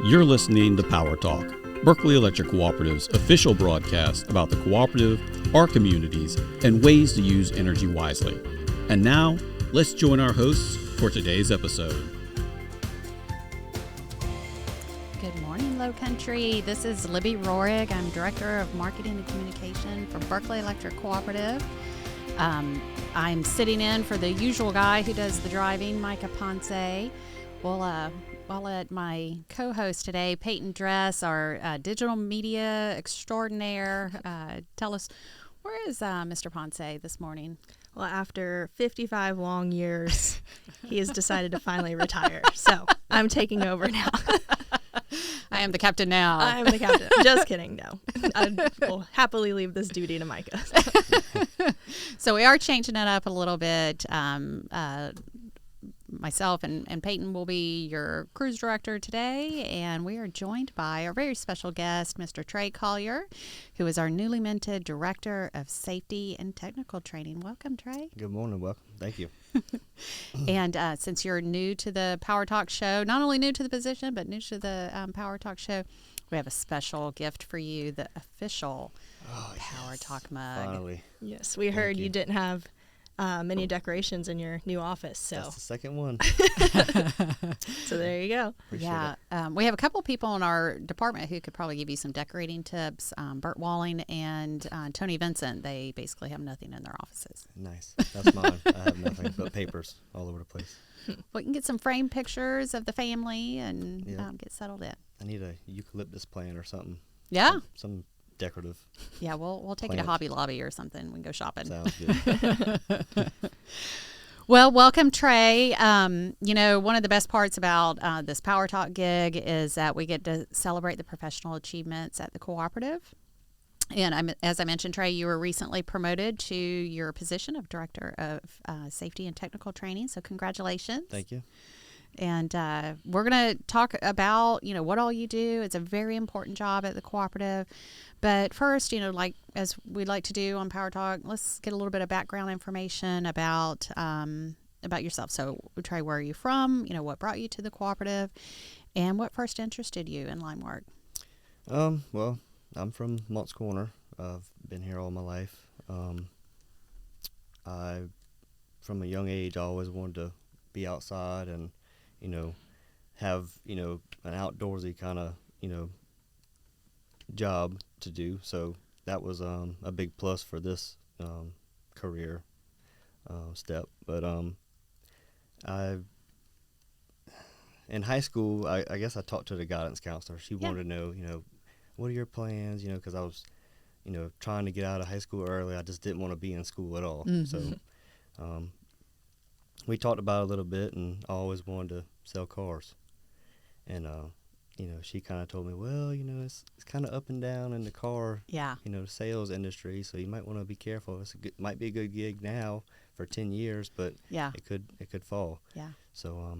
You're listening to Power Talk, Berkeley Electric Cooperative's official broadcast about the cooperative, our communities, and ways to use energy wisely. And now, let's join our hosts for today's episode. Good morning, Low Country. This is Libby Roerig. I'm Director of Marketing and Communication for Berkeley Electric Cooperative. I'm sitting in for the usual guy who does the driving, Micah Ponce. I'll let my co-host today, Peyton Dress, our digital media extraordinaire, tell us, where is Mr. Ponce this morning? Well, after 55 long years, he has decided to finally retire. So I'm taking over now. I am the captain now. I am the captain. Just kidding. No. I will happily leave this duty to Micah. So we are changing it up a little bit. Myself and Peyton will be your cruise director today, and we are joined by our very special guest, Mr. Trey Colyar, who is our newly minted Director of Safety and Technical Training. Welcome, Trey. Good morning. Welcome. Thank you. And since you're new to the Power Talk show, not only new to the position, but new to the Power Talk show, we have a special gift for you, the official Power Talk mug. Finally. Yes, we heard you didn't have many decorations in your new office. So that's the second one. So there you go. Appreciate it. We have a couple people in our department who could probably give you some decorating tips. Bert Walling and Tony Vincent, they basically have nothing in their offices. Nice. That's mine. I have nothing but papers all over the place. We can get some framed pictures of the family and get settled in. I need a eucalyptus plant or something. Yeah. Some decorative. Yeah, we'll take you to Hobby Lobby or something. We can go shopping. Sounds good. Well, welcome, Trey. One of the best parts about this Power Talk gig is that we get to celebrate the professional achievements at the cooperative. And as I mentioned, Trey, you were recently promoted to your position of Director of Safety and Technical Training. So congratulations. Thank you. And we're going to talk about, what all you do. It's a very important job at the cooperative. But first, like as we like to do on Power Talk, let's get a little bit of background information about yourself. So, Trey, where are you from? What brought you to the cooperative? And what first interested you in line work? Well, I'm from Mott's Corner. I've been here all my life. From a young age, I always wanted to be outside and have, an outdoorsy kind of, job to do. So that was a big plus for this career step. But in high school, I guess I talked to the guidance counselor. She wanted to know, what are your plans, because I was, trying to get out of high school early. I just didn't want to be in school at all. Mm-hmm. So we talked about it a little bit, and I always wanted to sell cars. And, she kind of told me, well, it's kind of up and down in the car, sales industry, so you might want to be careful. Might be a good gig now for 10 years, but it could fall. Yeah. So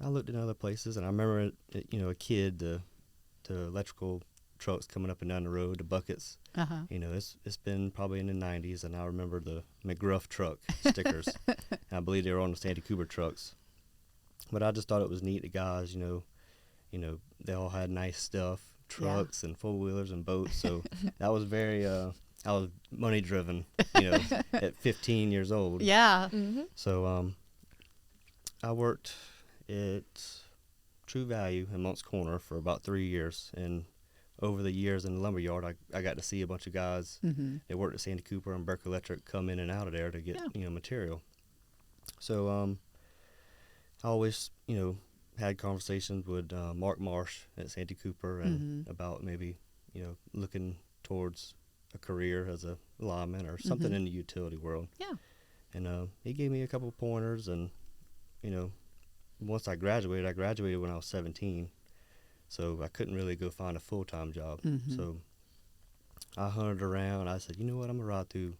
I looked in other places, and I remember, a kid, the electrical trucks coming up and down the road, the buckets. Uh-huh. It's been probably in the 90s, and I remember the McGruff truck stickers. And I believe they were on the Santee Cooper trucks. But I just thought it was neat. The guys, they all had nice stuff, trucks and four-wheelers and boats. So that was very, I was money-driven, at 15 years old. Yeah. Mm-hmm. So I worked at True Value in Mott's Corner for about 3 years. And over the years in the lumber yard, I got to see a bunch of guys that worked at Santee Cooper and Berkeley Electric come in and out of there to get, material. So I always, had conversations with Mark Marsh at Santee Cooper and about maybe, looking towards a career as a lineman or something in the utility world. Yeah. And he gave me a couple of pointers, and, once I graduated when I was 17, so I couldn't really go find a full-time job. Mm-hmm. So I hunted around. I said, you know what, I'm going to ride through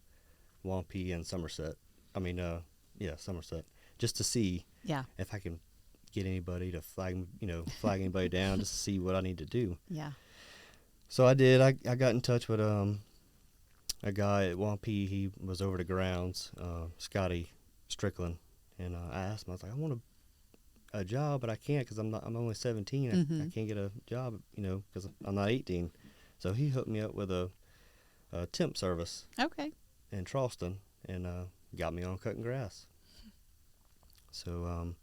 Wampee and Somerset. Somerset, just to see if I can get anybody to flag anybody down, just to see what I need to do. Yeah. So I did. I got in touch with a guy at Wampee. He was over the grounds, Scotty Strickland, and I asked him. I was like, I want to a job, but I can't because I'm only 17. I can't get a job, because I'm not 18. So he hooked me up with a temp service Okay. in Charleston and got me on cutting grass. So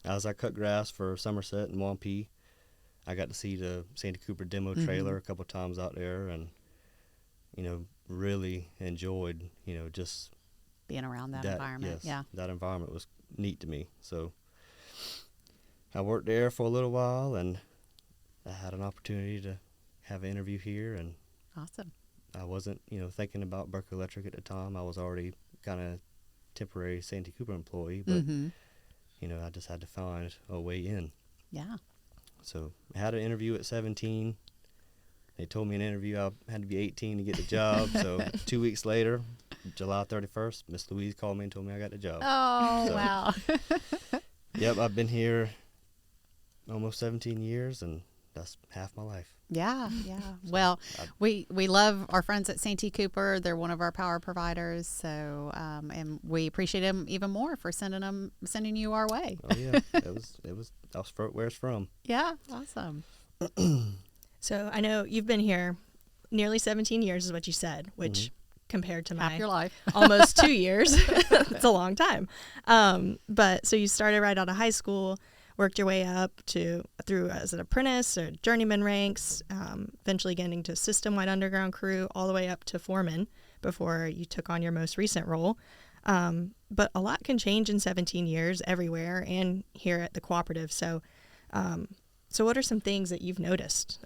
as I cut grass for Somerset and Wampee, I got to see the Santee Cooper demo trailer a couple times out there, and really enjoyed just Being around that environment. Yes, Yeah. that environment was neat to me. So I worked there for a little while, and I had an opportunity to have an interview here, and Awesome. I wasn't thinking about Berkeley Electric at the time. I was already kind of temporary Santee Cooper employee, but I just had to find a way in. Yeah. So I had an interview at 17. They told me in an interview I had to be 18 to get the job. So 2 weeks later, July 31st, Miss Louise called me and told me I got the job. Oh, So, wow. Yep, I've been here almost 17 years, and that's half my life. Yeah. Well, we love our friends at Santee Cooper. They're one of our power providers. So, and we appreciate them even more for sending you our way. Oh yeah, that's where it's from. Yeah. Awesome. So I know you've been here nearly 17 years is what you said, which compared to Half my your life. almost 2 years, it's a long time. But so you started right out of high school, worked your way up through as an apprentice or journeyman ranks, eventually getting to system-wide underground crew, all the way up to foreman before you took on your most recent role. But a lot can change in 17 years everywhere and here at the cooperative. So what are some things that you've noticed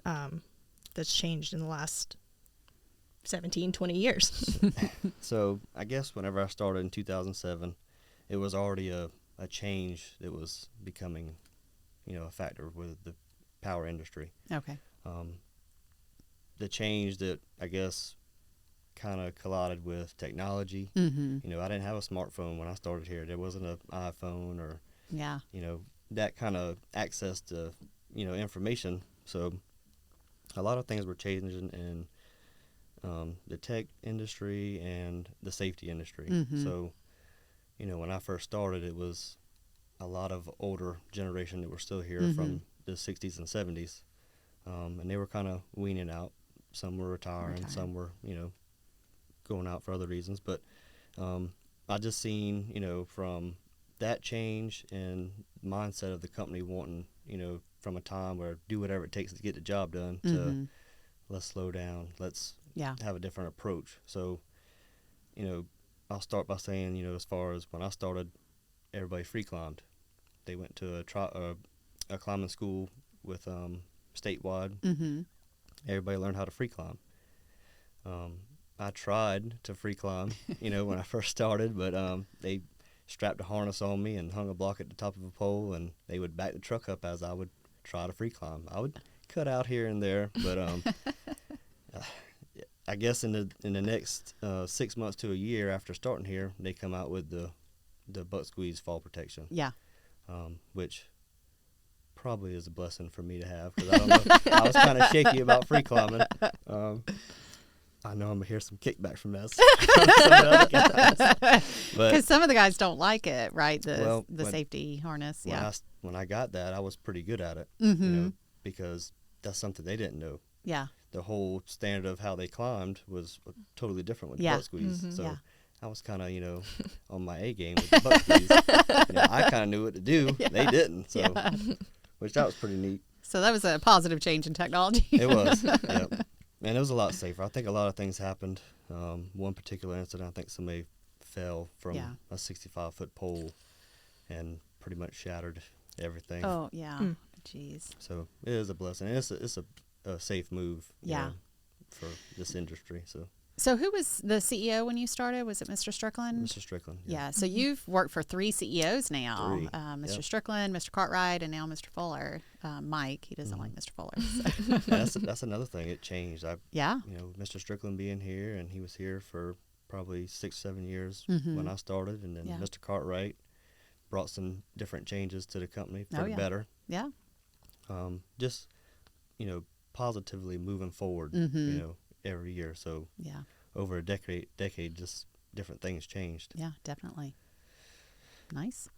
that's changed in the last 17, 20 years? So I guess whenever I started in 2007, it was already a change that was becoming, a factor with the power industry. Okay. The change that I guess kind of collided with technology. I didn't have a smartphone when I started here. There wasn't an iPhone or, Yeah. that kind of access to, information. So a lot of things were changing in the tech industry and the safety industry. So, when I first started, it was a lot of older generation that were still here from the 60s and 70s. And they were kind of weaning out. Some were retiring. Some were, going out for other reasons. But I just seen, from that change and mindset of the company wanting, from a time where do whatever it takes to get the job done to let's slow down, let's have a different approach. So, I'll start by saying, as far as when I started, everybody free climbed. They went to a climbing school with statewide. Everybody learned how to free climb. I tried to free climb, when I first started, but they strapped a harness on me and hung a block at the top of a pole, and they would back the truck up as I would try to free climb. I would cut out here and there, but I guess in the next 6 months to a year after starting here, they come out with the butt squeeze fall protection. Yeah. Which probably is a blessing for me to have, because I don't know. I was kind of shaky about free climbing. I know I'm gonna hear some kickback from this. Because some of the guys don't like it, right? The when, safety harness. When I got that, I was pretty good at it. Because that's something they didn't know. Yeah. The whole standard of how they climbed was totally different with the butt squeeze. So I was kind of, on my A game with the butt squeeze. I kind of knew what to do. Yeah. They didn't. So, which that was pretty neat. So that was a positive change in technology. It was. Yep. And it was a lot safer. I think a lot of things happened. One particular incident, I think somebody fell from a 65-foot pole and pretty much shattered everything. Oh, yeah. Jeez. So it is a blessing. It's a safe move for this industry. So who was the CEO when you started? Was it Mr. Strickland? Mr. Strickland. Yeah. So you've worked for 3 CEOs now. 3. Mr. Strickland, Mr. Cartwright, and now Mr. Fuller. Mike, he doesn't like Mr. Fuller. So. That's another thing. It changed. Mr. Strickland being here, and he was here for probably 6-7 years when I started, and then Mr. Cartwright brought some different changes to the company for the better. Yeah. Just positively moving forward. Every year. So over a decade, just different things changed. Yeah, definitely. Nice.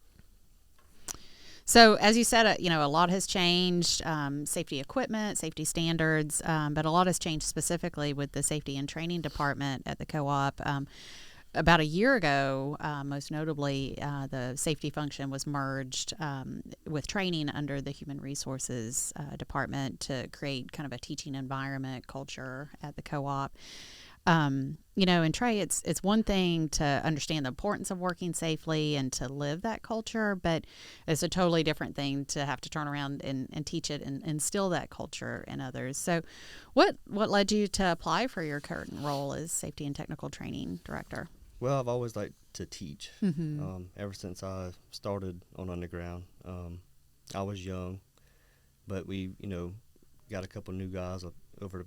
So as you said, a lot has changed, safety equipment, safety standards, but a lot has changed specifically with the safety and training department at the co-op. About a year ago, most notably, the safety function was merged with training under the Human Resources Department to create kind of a teaching environment culture at the co-op. And Trey, it's one thing to understand the importance of working safely and to live that culture, but it's a totally different thing to have to turn around and teach it and instill that culture in others. So what led you to apply for your current role as safety and technical training director? Well, I've always liked to teach. Ever since I started on underground. I was young, but we, got a couple new guys over a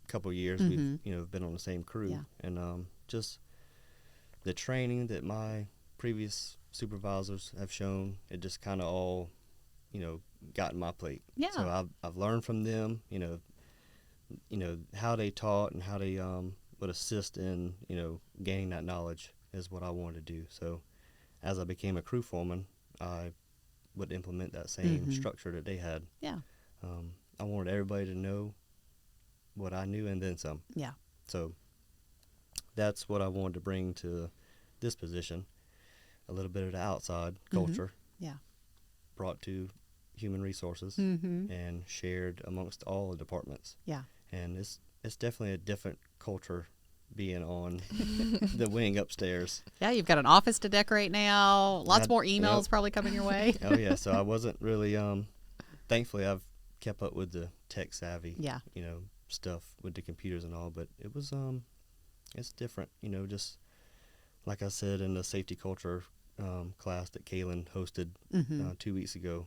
couple of years. We've, been on the same crew. Yeah. And just the training that my previous supervisors have shown, it just kind of all, got in my plate. Yeah. So I've learned from them, how they taught and how they would assist in, gaining that knowledge is what I wanted to do. So as I became a crew foreman, I would implement that same structure that they had. Yeah. I wanted everybody to know what I knew and then some. Yeah. So that's what I wanted to bring to this position, a little bit of the outside culture. Yeah. Brought to human resources and shared amongst all the departments. Yeah. And it's definitely a different culture being on the wing upstairs. Yeah, you've got an office to decorate now. Lots more emails probably coming your way. Oh yeah, so I wasn't really thankfully I've kept up with the tech savvy stuff with the computers and all, but it was it's different, just like I said in the safety culture class that Kaylin hosted 2 weeks ago.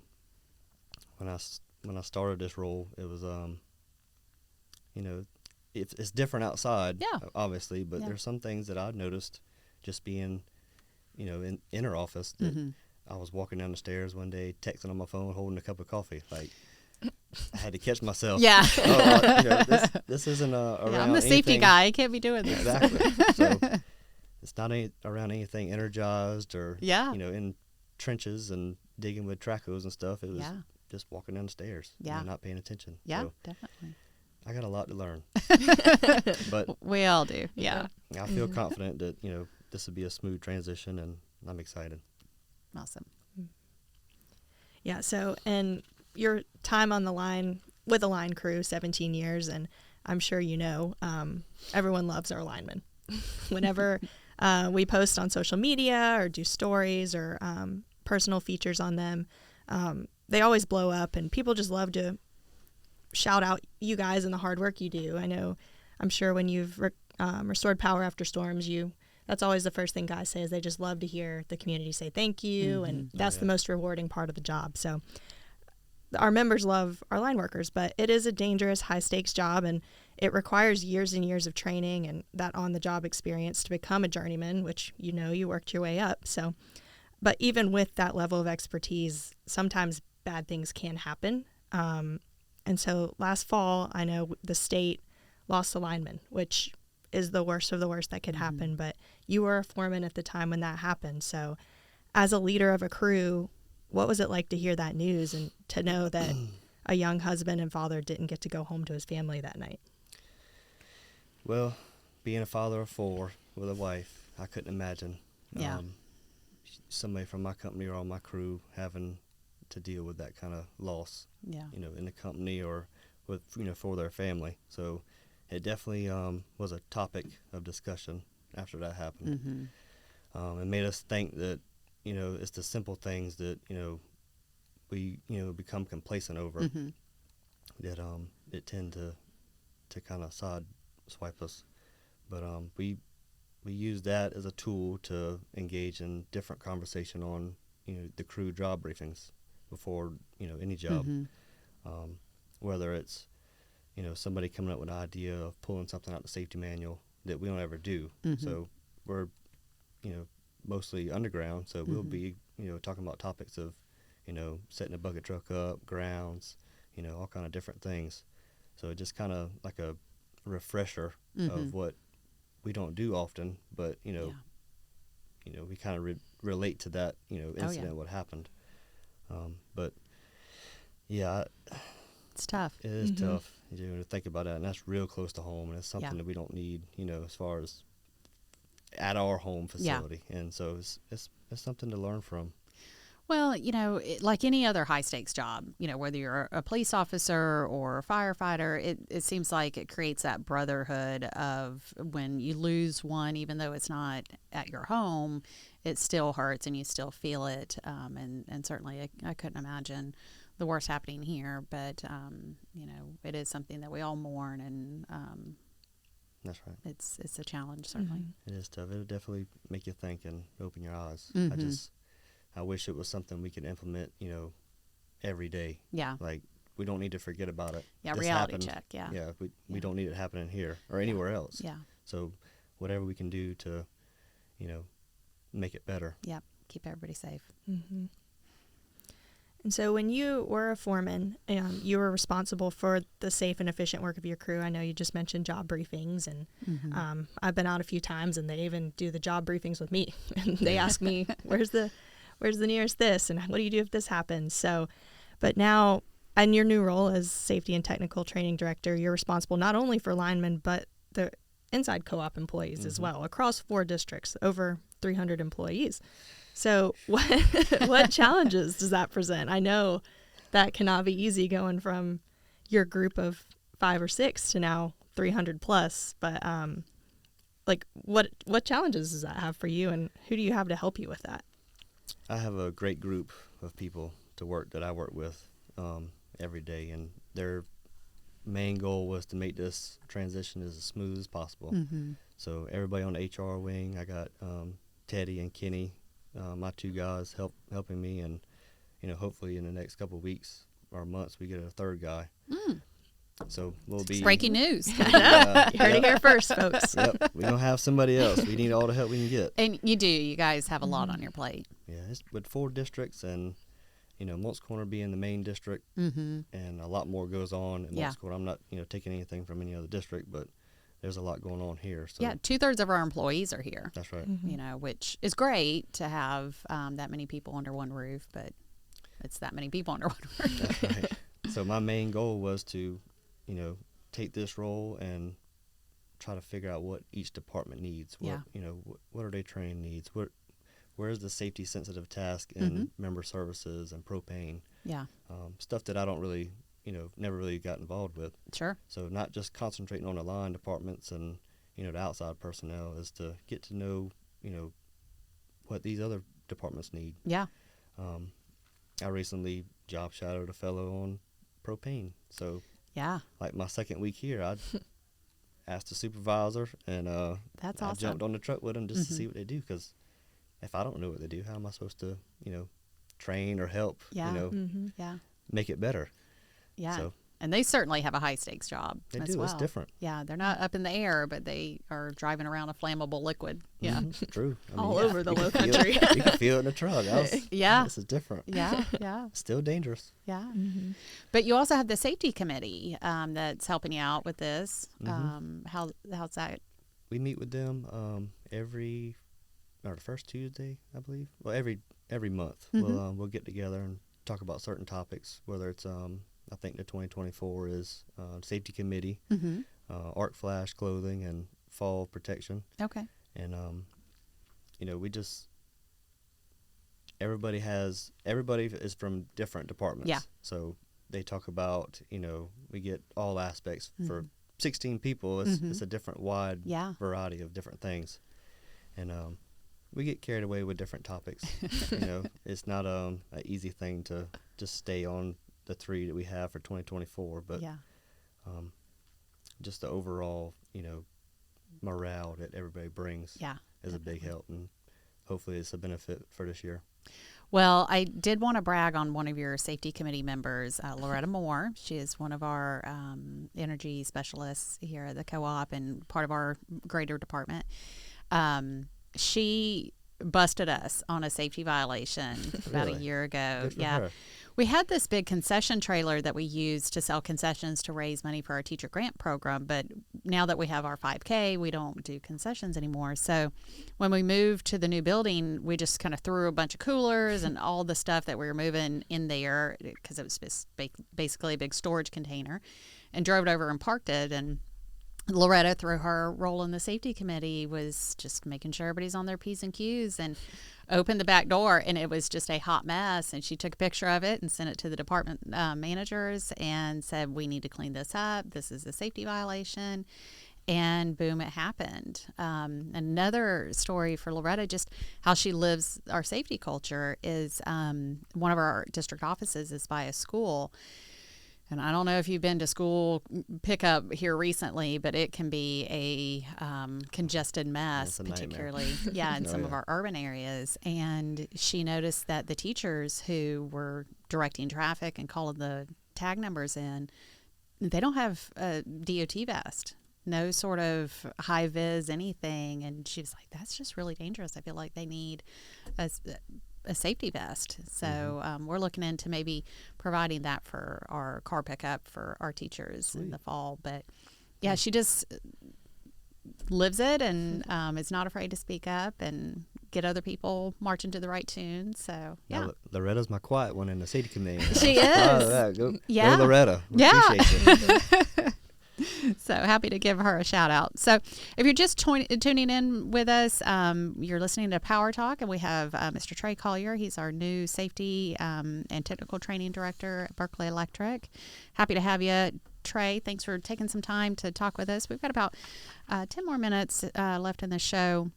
When I started this role, it was it's different outside, obviously, but there's some things that I noticed just being, in her office that I was walking down the stairs one day, texting on my phone, holding a cup of coffee. Like, I had to catch myself. Yeah. This isn't around I'm the safety anything. guy. I can't be doing this. Exactly. So it's not around anything energized or, in trenches and digging with track hose and stuff. It was just walking down the stairs and not paying attention. Yeah, So definitely. I got a lot to learn. But we all do. Yeah. I feel confident that, this will be a smooth transition, and I'm excited. Awesome. Yeah, so, and your time on the line with a line crew, 17 years, and I'm sure everyone loves our linemen. Whenever we post on social media or do stories or personal features on them, they always blow up, and people just love to shout out you guys and the hard work you do. I'm sure when you've restored power after storms, that's always the first thing guys say is they just love to hear the community say thank you, and that's the most rewarding part of the job. So our members love our line workers, but it is a dangerous, high-stakes job, and it requires years and years of training and that on-the-job experience to become a journeyman, which you worked your way up. So, but even with that level of expertise, sometimes bad things can happen. And so last fall, I know the state lost a lineman, which is the worst of the worst that could happen. But you were a foreman at the time when that happened. So as a leader of a crew, what was it like to hear that news and to know that a young husband and father didn't get to go home to his family that night? Well, being a father of 4 with a wife, I couldn't imagine somebody from my company or on my crew having to deal with that kind of loss, in the company or with, for their family. So it definitely was a topic of discussion after that happened. It made us think that, it's the simple things that, we, become complacent over that it tend to kind of swipe us. But we use that as a tool to engage in different conversation on, the crew job briefings before, any job. Whether it's, somebody coming up with an idea of pulling something out of the safety manual that we don't ever do. So we're, mostly underground, so we'll be, talking about topics of, setting a bucket truck up, grounds, all kind of different things. So just kind of like a refresher of what we don't do often, but, we kind of relate to that, incident, what happened. But yeah, It's tough. it is tough, to think about that, and that's real close to home, and it's something that we don't need, as far as at our home facility. And so it's something to learn from. Well, like any other high stakes job, whether you're a police officer or a firefighter, it seems like it creates that brotherhood of when you lose one, even though it's not at your home, it still hurts and you still feel it. And certainly I couldn't imagine the worst happening here, but, it is something that we all mourn, and That's right. it's a challenge, certainly. It is tough. It'll definitely make you think and open your eyes. I wish it was something we could implement, every day. Yeah. Like, we don't need to forget about it. Yeah, This reality happened. check, yeah. Yeah, we don't need it happening here or anywhere else. Yeah. So whatever we can do to, make it better. Yeah, keep everybody safe. And so when you were a foreman, you were responsible for the safe and efficient work of your crew. I know you just mentioned job briefings, and I've been out a few times, and they even do the job briefings with me. And they ask me, where's the nearest this, and what do you do if this happens? So, but now, in your new role as Safety and Technical Training Director, you're responsible not only for linemen, but the inside co-op employees as well, across 4 districts, over 300 employees. So what challenges does that present? I know that cannot be easy going from your group of 5 or 6 to now 300 plus, but what challenges does that have for you, and who do you have to help you with that? I have a great group of people that I work with every day, and their main goal was to make this transition as smooth as possible. So everybody on the HR wing, I got Teddy and Kenny, my 2 guys helping me, and hopefully in the next couple of weeks or months we get a 3rd guy. So we'll be breaking news. You heard it here first, folks. Yep, we're gonna have somebody else. We need all the help we can get. And you guys have a lot on your plate. Yeah, it's with 4 districts, and Moults Corner being the main district, and a lot more goes on in Moults Corner. I'm not taking anything from any other district, but there's a lot going on here. So yeah, 2/3 of our employees are here. That's right. Which is great to have that many people under one roof, but it's that many people under one roof. That's right. So my main goal was to, take this role and try to figure out what each department needs. What are their training needs? Where's the safety sensitive task in member services and propane? Yeah. Stuff that I don't really, never really got involved with. Sure. So not just concentrating on the line departments and, the outside personnel, is to get to know, what these other departments need. Yeah. I recently job shadowed a fellow on propane. So yeah, like my 2nd week here, I asked the supervisor, and that's I awesome. jumped on the truck with them just to see what they do, because if I don't know what they do, how am I supposed to, train or help, Yeah. make it better? Yeah. So, and they certainly have a high stakes job. They as do. well. It's different. Yeah, they're not up in the air, but they are driving around a flammable liquid. Yeah. True. I mean, All over the low feel it- country. You can feel it in the truck. Yeah. This is different. Yeah. Yeah. Still dangerous. Yeah. But you also have the safety committee that's helping you out with this. How's that? We meet with them the first Tuesday, I believe. Well, every month we'll get together and talk about certain topics, whether it's I think the 2024 is safety committee, arc flash clothing, and fall protection. Okay. And we just everybody is from different departments. Yeah. So they talk about we get all aspects for 16 people. It's a different wide variety of different things, and we get carried away with different topics. It's not an easy thing to just stay on the 3 that we have for 2024, but just the overall, morale that everybody brings is a big help, and hopefully it's a benefit for this year. Well, I did want to brag on one of your safety committee members, Loretta Moore. She is one of our energy specialists here at the co-op and part of our greater department. She busted us on a safety violation about a year ago. Good for her. We had this big concession trailer that we used to sell concessions to raise money for our teacher grant program, but now that we have our 5K, we don't do concessions anymore. So when we moved to the new building, we just kind of threw a bunch of coolers and all the stuff that we were moving in there, because it was basically a big storage container, and drove it over and parked it. And Loretta, through her role in the safety committee, was just making sure everybody's on their P's and Q's, and opened the back door, and it was just a hot mess. And she took a picture of it and sent it to the department managers and said, we need to clean this up. This is a safety violation. And boom, it happened. Another story for Loretta, just how she lives our safety culture, is one of our district offices is by a school. And I don't know if you've been to school pickup here recently, but it can be a congested mess, particularly in some of our urban areas. And she noticed that the teachers who were directing traffic and calling the tag numbers in, they don't have a DOT vest, no sort of high vis anything. And she was like, that's just really dangerous. I feel like they need a safety vest. So we're looking into maybe providing that for our car pickup for our teachers in the fall. But yeah, she just lives it, and is not afraid to speak up and get other people marching to the right tune. So yeah, now, Loretta's my quiet one in the safety committee. She is. Go Yeah. Go Loretta. We appreciate you. So happy to give her a shout out. So if you're just tuning in with us, you're listening to Power Talk, and we have Mr. Trey Colyar. He's our new safety and technical training director at Berkeley Electric. Happy to have you, Trey. Thanks for taking some time to talk with us. We've got about 10 more minutes left in the show.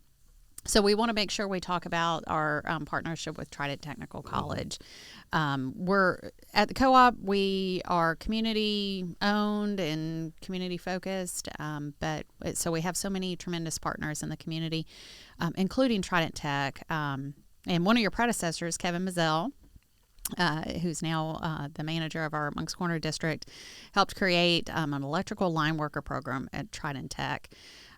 So we want to make sure we talk about our partnership with Trident Technical College. We're at the co-op. We are community owned and community focused, so we have so many tremendous partners in the community, including Trident Tech. And one of your predecessors, Kevin Mazzell, who's now the manager of our Monks Corner district, helped create an electrical line worker program at Trident Tech.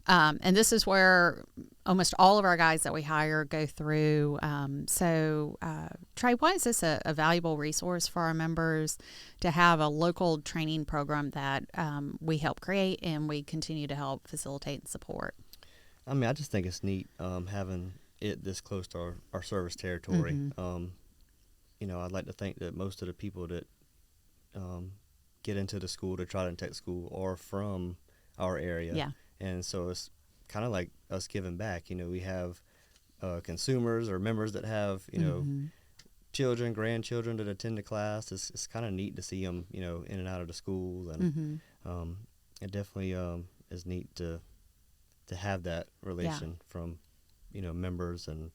And this is where almost all of our guys that we hire go through. Trey, why is this a valuable resource for our members to have a local training program that we help create and we continue to help facilitate and support? I mean, I just think it's neat having it this close to our service territory. I'd like to think that most of the people that get into the school, the Trident Tech school, are from our area. Yeah. And so it's kind of like us giving back. We have consumers or members that have, children, grandchildren that attend the class. It's kind of neat to see them, in and out of the school. And it definitely is neat to have that relation from, members and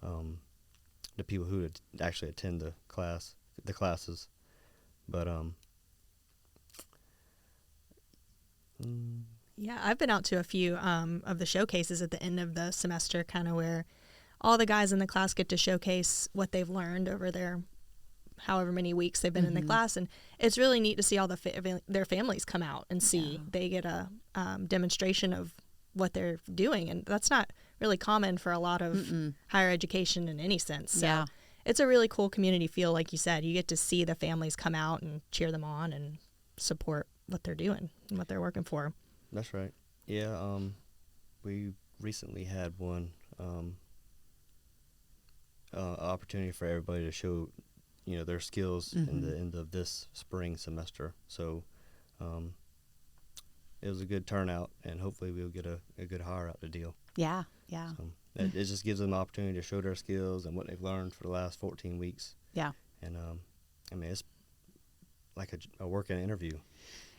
the people who actually attend the classes. But yeah, I've been out to a few of the showcases at the end of the semester, kind of where all the guys in the class get to showcase what they've learned over their however many weeks they've been in the class. And it's really neat to see all their families come out and see. Yeah. They get a demonstration of what they're doing. And that's not really common for a lot of higher education in any sense. So it's a really cool community feel. Like you said, you get to see the families come out and cheer them on and support what they're doing and what they're working for. That's right. Yeah, we recently had one opportunity for everybody to show, their skills in the end of this spring semester. So it was a good turnout, and hopefully we'll get a good hire out the deal. Yeah, yeah. So it just gives them an opportunity to show their skills and what they've learned for the last 14 weeks. Yeah. And, it's like a working interview.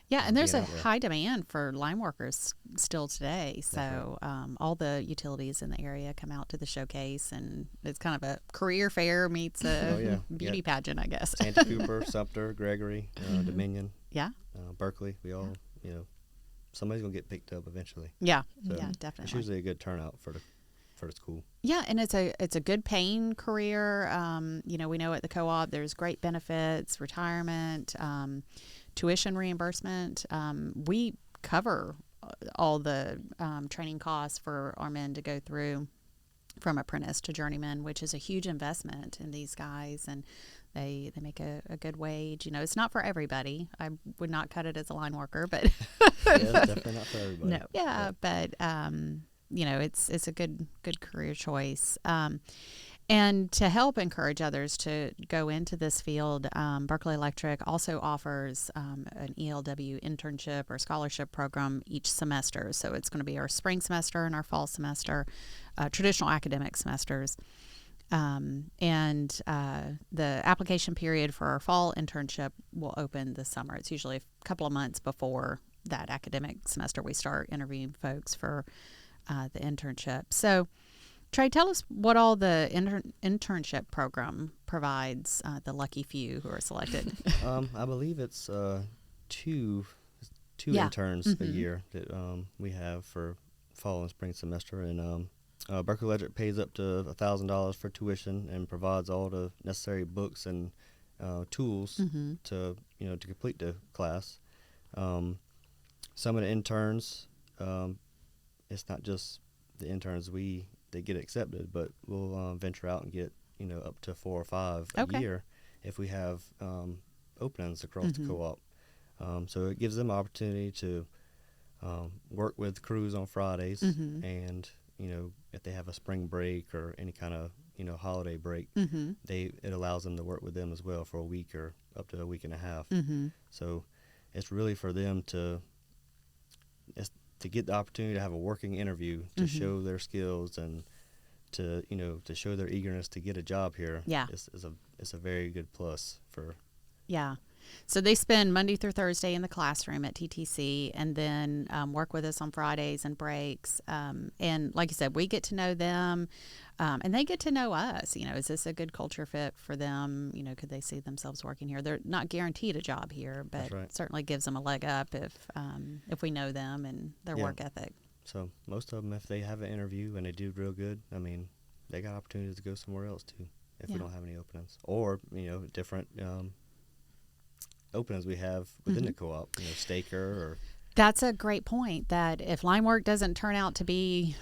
Yeah, and there's a high demand for line workers still today. So all the utilities in the area come out to the showcase, and it's kind of a career fair meets a beauty pageant, I guess. Santa Cooper, Sumter, Gregory, Dominion. Yeah. Berkeley. We all, somebody's going to get picked up eventually. Yeah, so yeah, definitely. It's usually a good turnout for the school. Yeah, and it's a good paying career. We know at the co-op there's great benefits, retirement, tuition reimbursement. We cover all the training costs for our men to go through from apprentice to journeyman, which is a huge investment in these guys. And They make a good wage. You know, it's not for everybody. I would not cut it as a line worker, but Yeah, it's definitely not for everybody. No. yeah, but you know, it's a good career choice. And to help encourage others to go into this field, Berkeley Electric also offers an ELW internship or scholarship program each semester. So it's going to be our spring semester and our fall semester, traditional academic semesters. And the application period for our fall internship will open this summer. It's usually a couple of months before that academic semester we start interviewing folks for the internship. So, Trey, tell us what all the internship program provides the lucky few who are selected. I believe it's two Yeah. interns Mm-hmm. a year that we have for fall and spring semester, and Berkeley Electric pays up to $1,000 for tuition and provides all the necessary books and tools Mm-hmm. to complete the class. Some of the interns, it's not just the interns they get accepted, but we'll venture out and get up to 4 or 5 Okay. a year if we have openings across Mm-hmm. the co-op. So it gives them opportunity to work with crews on Fridays, Mm-hmm. and if they have a spring break or any kind of holiday break, Mm-hmm. it allows them to work with them as well for a week or up to a week and a half. Mm-hmm. So it's really for them to get the opportunity to have a working interview to Mm-hmm. show their skills and to show their eagerness to get a job here. Yeah. It's a very good plus for. Yeah. So they spend Monday through Thursday in the classroom at TTC and then work with us on Fridays and breaks. And like you said, we get to know them and they get to know us. Is this a good culture fit for them? Could they see themselves working here? They're not guaranteed a job here, but That's right. certainly gives them a leg up if we know them and their Yeah. work ethic. So most of them, if they have an interview and they do real good, I mean, they got opportunities to go somewhere else too if Yeah. we don't have any openings, or different openings we have within the co-op, staker or. That's a great point, that if line work doesn't turn out to be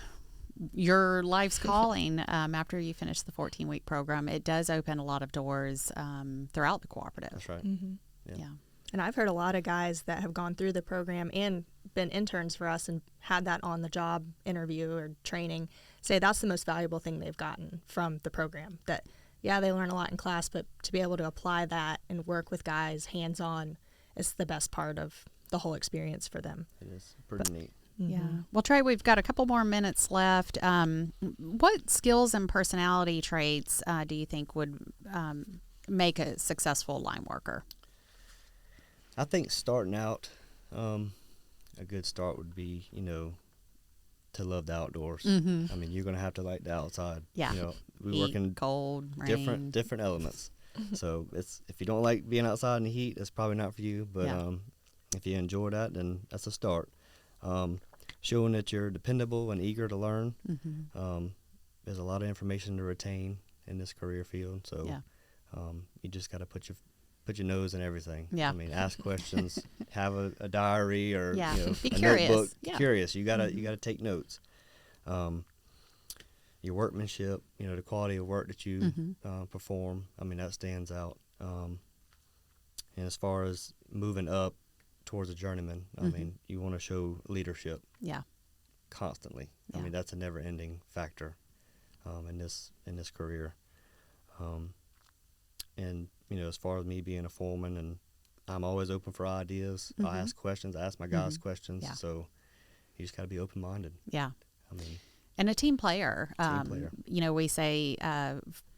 your life's calling after you finish the 14-week program, it does open a lot of doors throughout the cooperative. That's right. Mm-hmm. Yeah. And I've heard a lot of guys that have gone through the program and been interns for us and had that on-the-job interview or training say that's the most valuable thing they've gotten from the program. That, yeah, they learn a lot in class, but to be able to apply that and work with guys hands-on is the best part of the whole experience for them. It is pretty neat. Yeah. Well, Trey, we've got a couple more minutes left. What skills and personality traits do you think would make a successful line worker? I think starting out, a good start would be, to love the outdoors. Mm-hmm. I mean, you're going to have to like the outside. Yeah. We work in cold, rain. different elements. So if you don't like being outside in the heat, it's probably not for you. But Yeah. if you enjoy that, then that's a start. Showing that you're dependable and eager to learn. Mm-hmm. There's a lot of information to retain in this career field. So Yeah. you just got to put your nose in everything. Yeah. I mean, ask questions, have a diary or Yeah. Be a curious. notebook. Yeah. Curious. You gotta take notes. Your workmanship, the quality of work that you Mm-hmm. perform. I mean, that stands out. And as far as moving up towards a journeyman, I Mhm. mean, you want to show leadership Yeah. constantly. Yeah. I mean, that's a never-ending factor in this career. And as far as me being a foreman, and I'm always open for ideas. I Mhm. ask questions. I ask my guys Mhm. questions. Yeah. So you just got to be open-minded. Yeah. I mean, And a team player. player. We say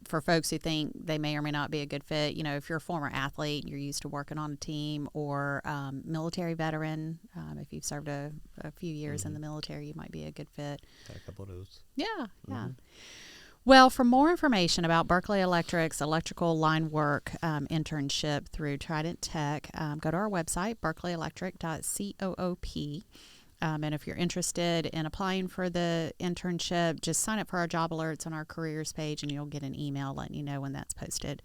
for folks who think they may or may not be a good fit, if you're a former athlete, you're used to working on a team, or military veteran, if you've served a few years in the military, you might be a good fit. got a couple of those. Yeah, yeah. Mhm. Well, for more information about Berkeley Electric's electrical line work internship through Trident Tech, go to our website, berkeleyelectric.coop. And if you're interested in applying for the internship, just sign up for our job alerts on our careers page, and you'll get an email letting you know when that's posted.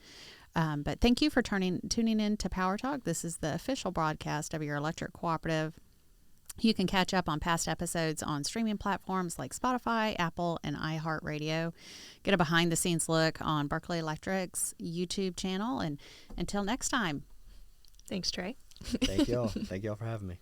But thank you for tuning in to Power Talk. This is the official broadcast of your electric cooperative. You can catch up on past episodes on streaming platforms like Spotify, Apple, and iHeartRadio. Get a behind-the-scenes look on Berkeley Electric's YouTube channel. And until next time. Thanks, Trey. Thank y'all. Thank y'all for having me.